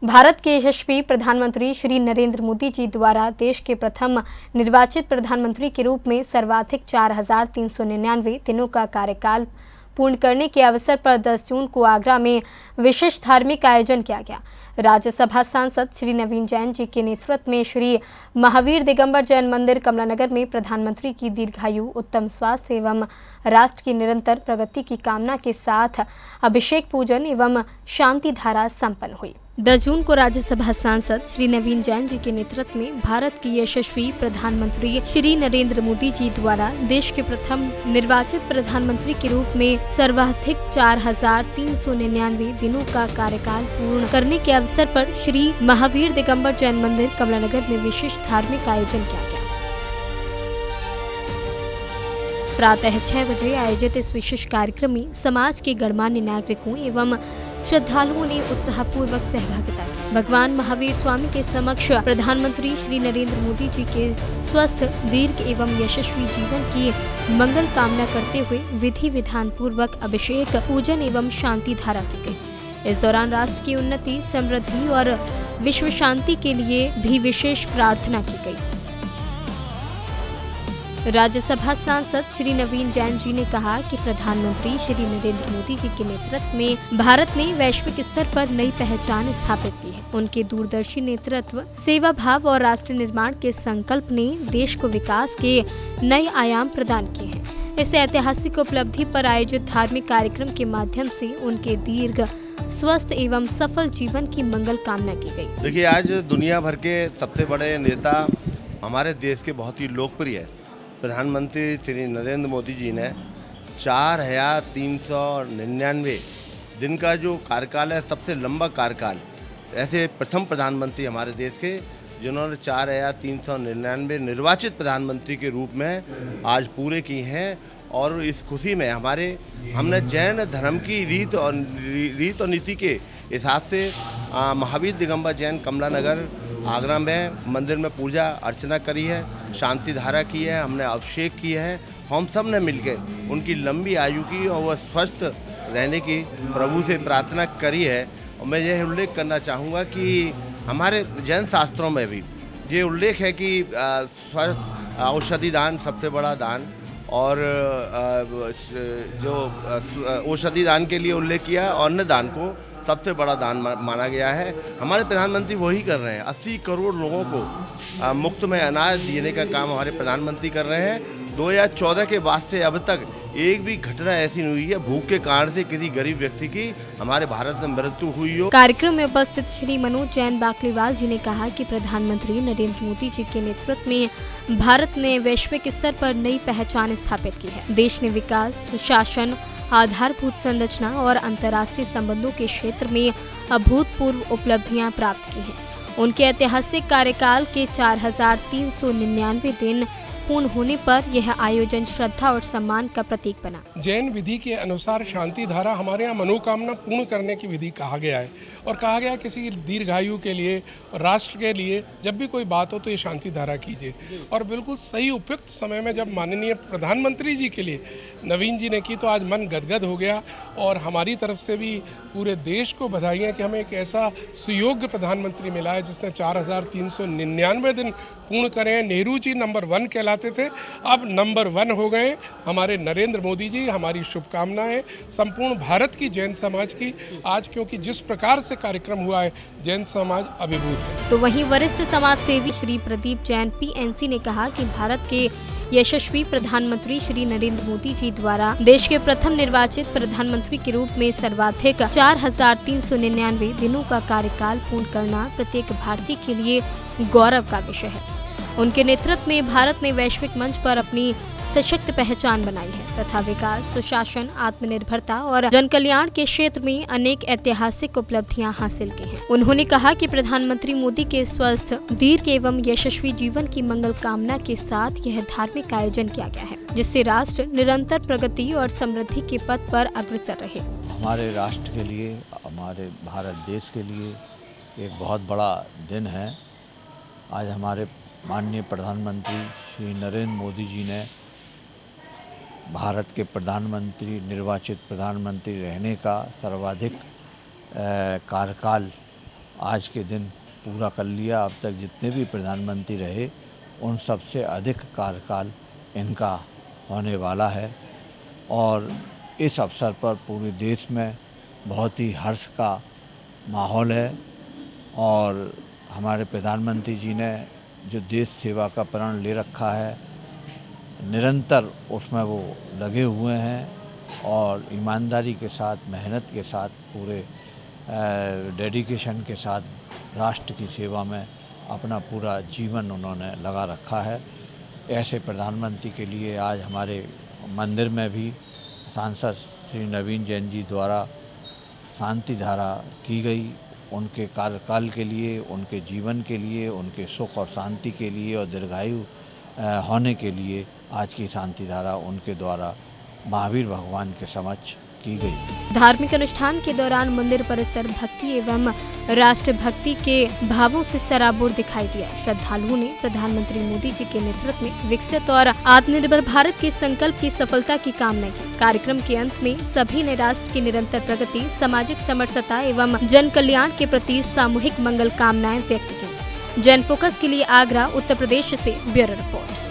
भारत के यशस्वी प्रधानमंत्री श्री नरेंद्र मोदी जी द्वारा देश के प्रथम निर्वाचित प्रधानमंत्री के रूप में सर्वाधिक 4,399 दिनों का कार्यकाल पूर्ण करने के अवसर पर 10 जून को आगरा में विशेष धार्मिक आयोजन किया गया। राज्यसभा सांसद श्री नवीन जैन जी के नेतृत्व में श्री महावीर दिगंबर जैन मंदिर कमलानगर में प्रधानमंत्री की दीर्घायु, उत्तम स्वास्थ्य एवं राष्ट्र की निरंतर प्रगति की कामना के साथ अभिषेक पूजन एवं शांति धारा संपन्न हुई। 10 जून को राज्यसभा सांसद श्री नवीन जैन जी के नेतृत्व में भारत की यशस्वी प्रधानमंत्री श्री नरेंद्र मोदी जी द्वारा देश के प्रथम निर्वाचित प्रधानमंत्री के रूप में सर्वाधिक 4,399 दिनों का कार्यकाल पूर्ण करने के अवसर पर श्री महावीर दिगंबर जैन मंदिर कमलानगर में विशेष धार्मिक आयोजन किया गया। प्रातः 6 बजे आयोजित इस विशेष कार्यक्रम में समाज के गणमान्य नागरिकों एवं श्रद्धालुओं ने उत्साहपूर्वक सहभागिता की। भगवान महावीर स्वामी के समक्ष प्रधानमंत्री श्री नरेंद्र मोदी जी के स्वस्थ, दीर्घ एवं यशस्वी जीवन की मंगल कामना करते हुए विधि विधान पूर्वक अभिषेक, पूजन एवं शांति धारा की गई। इस दौरान राष्ट्र की उन्नति, समृद्धि और विश्व शांति के लिए भी विशेष प्रार्थना की गई। राज्यसभा सांसद श्री नवीन जैन जी ने कहा कि प्रधानमंत्री श्री नरेंद्र मोदी जी के नेतृत्व में भारत ने वैश्विक स्तर पर नई पहचान स्थापित की है। उनके दूरदर्शी नेतृत्व, सेवा भाव और राष्ट्र निर्माण के संकल्प ने देश को विकास के नए आयाम प्रदान किए हैं। इस ऐतिहासिक उपलब्धि पर आयोजित धार्मिक कार्यक्रम के माध्यम से उनके दीर्घ, स्वस्थ एवं सफल जीवन की मंगल कामना की गई। देखिए, आज दुनिया भर के सबसे बड़े नेता, हमारे देश के बहुत ही लोकप्रिय प्रधानमंत्री श्री नरेंद्र मोदी जी ने 4,399 दिन का जो कार्यकाल है, सबसे लंबा कार्यकाल, ऐसे प्रथम प्रधानमंत्री हमारे देश के जिन्होंने 4,399 निर्वाचित प्रधानमंत्री के रूप में आज पूरे किए हैं। और इस खुशी में हमने जैन धर्म की रीत और नीति के हिसाब से महावीर दिगंबर जैन कमलानगर आगरा में मंदिर में पूजा अर्चना करी है, शांति धारा की है, हमने अभिषेक किया है। हम सब ने मिलकर उनकी लंबी आयु की और वह स्वस्थ रहने की प्रभु से प्रार्थना करी है। और मैं यह उल्लेख करना चाहूँगा कि हमारे जैन शास्त्रों में भी ये उल्लेख है कि स्वस्थ औषधि दान सबसे बड़ा दान, और जो औषधि दान के लिए उल्लेख किया है, अन्न दान को सबसे बड़ा दान माना गया है। हमारे प्रधानमंत्री वही कर रहे हैं। 80 करोड़ लोगों को मुफ्त में अनाज देने का काम हमारे प्रधानमंत्री कर रहे हैं। 2014 के बाद से अब तक एक भी घटना ऐसी नहीं हुई है भूख के कारण से किसी गरीब व्यक्ति की हमारे भारत में मृत्यु हुई हो। कार्यक्रम में उपस्थित श्री मनोज जैन बाकलीवाल जी ने कहा कि प्रधानमंत्री नरेंद्र मोदी जी के नेतृत्व में भारत ने वैश्विक स्तर पर नई पहचान स्थापित की है। देश ने विकास, सुशासन, आधारभूत संरचना और अंतर्राष्ट्रीय संबंधों के क्षेत्र में अभूतपूर्व उपलब्धियां प्राप्त की हैं। उनके ऐतिहासिक कार्यकाल के 4,399 दिन पूर्ण होने पर यह आयोजन श्रद्धा और सम्मान का प्रतीक बना। जैन विधि के अनुसार शांति धारा हमारे यहाँ मनोकामना पूर्ण करने की विधि कहा गया है, और कहा गया किसी दीर्घायु के लिए, राष्ट्र के लिए जब भी कोई बात हो तो ये शांति धारा कीजिए। और बिल्कुल सही उपयुक्त समय में जब माननीय प्रधानमंत्री जी के लिए नवीन जी ने की तो आज मन गदगद हो गया। और हमारी तरफ से भी पूरे देश को बधाइयाँ कि हमें एक ऐसा सुयोग्य प्रधानमंत्री मिला है जिसने 4,399 दिन पूर्ण करे। नेहरू जी नंबर 1 कहलाते थे, अब नंबर 1 हो गए हमारे नरेंद्र मोदी जी। हमारी शुभकामनाएं संपूर्ण भारत की जैन समाज की आज, क्योंकि जिस प्रकार से कार्यक्रम हुआ है जैन समाज अभिभूत है। तो वहीं वरिष्ठ समाज सेवी श्री प्रदीप जैन PNC ने कहा कि भारत के यशस्वी प्रधानमंत्री श्री नरेंद्र मोदी जी द्वारा देश के प्रथम निर्वाचित प्रधानमंत्री के रूप में सर्वाधिक 4,399 दिनों का कार्यकाल पूर्ण करना प्रत्येक भारतीय के लिए गौरव का विषय है। उनके नेतृत्व में भारत ने वैश्विक मंच पर अपनी सशक्त पहचान बनाई है तथा विकास, सुशासन, आत्मनिर्भरता और जन कल्याण के क्षेत्र में अनेक ऐतिहासिक उपलब्धियां हासिल की हैं। उन्होंने कहा कि प्रधानमंत्री मोदी के स्वस्थ, दीर्घ एवं यशस्वी जीवन की मंगल कामना के साथ यह धार्मिक आयोजन किया गया है, जिससे राष्ट्र निरंतर प्रगति और समृद्धि के पथ पर अग्रसर रहे। हमारे राष्ट्र के लिए, हमारे भारत देश के लिए एक बहुत बड़ा दिन है। आज हमारे माननीय प्रधानमंत्री श्री नरेंद्र मोदी जी ने भारत के प्रधानमंत्री, निर्वाचित प्रधानमंत्री रहने का सर्वाधिक कार्यकाल आज के दिन पूरा कर लिया। अब तक जितने भी प्रधानमंत्री रहे उन सबसे अधिक कार्यकाल इनका होने वाला है और इस अवसर पर पूरे देश में बहुत ही हर्ष का माहौल है और हमारे प्रधानमंत्री जी ने जो देश सेवा का प्रण ले रखा है निरंतर उसमें वो लगे हुए हैं और ईमानदारी के साथ, मेहनत के साथ, पूरे डेडिकेशन के साथ राष्ट्र की सेवा में अपना पूरा जीवन उन्होंने लगा रखा है। ऐसे प्रधानमंत्री के लिए आज हमारे मंदिर में भी सांसद श्री नवीन जैन जी द्वारा शांति धारा की गई। उनके कार्यकाल के लिए, उनके जीवन के लिए, उनके सुख और शांति के लिए और दीर्घायु होने के लिए आज की शांति धारा उनके द्वारा महावीर भगवान के समक्ष की गई। धार्मिक अनुष्ठान के दौरान मंदिर परिसर भक्ति एवं राष्ट्रभक्ति के भावों से सराबोर दिखाई दिया। श्रद्धालुओं ने प्रधानमंत्री मोदी जी के नेतृत्व में विकसित और आत्मनिर्भर भारत के संकल्प की सफलता की कामना की। कार्यक्रम के अंत में सभी ने राष्ट्र की निरंतर प्रगति, सामाजिक समरसता एवं जन कल्याण के प्रति सामूहिक मंगल कामनाएं व्यक्त की। जन फोकस के लिए आगरा, उत्तर प्रदेश से ब्यूरो रिपोर्ट।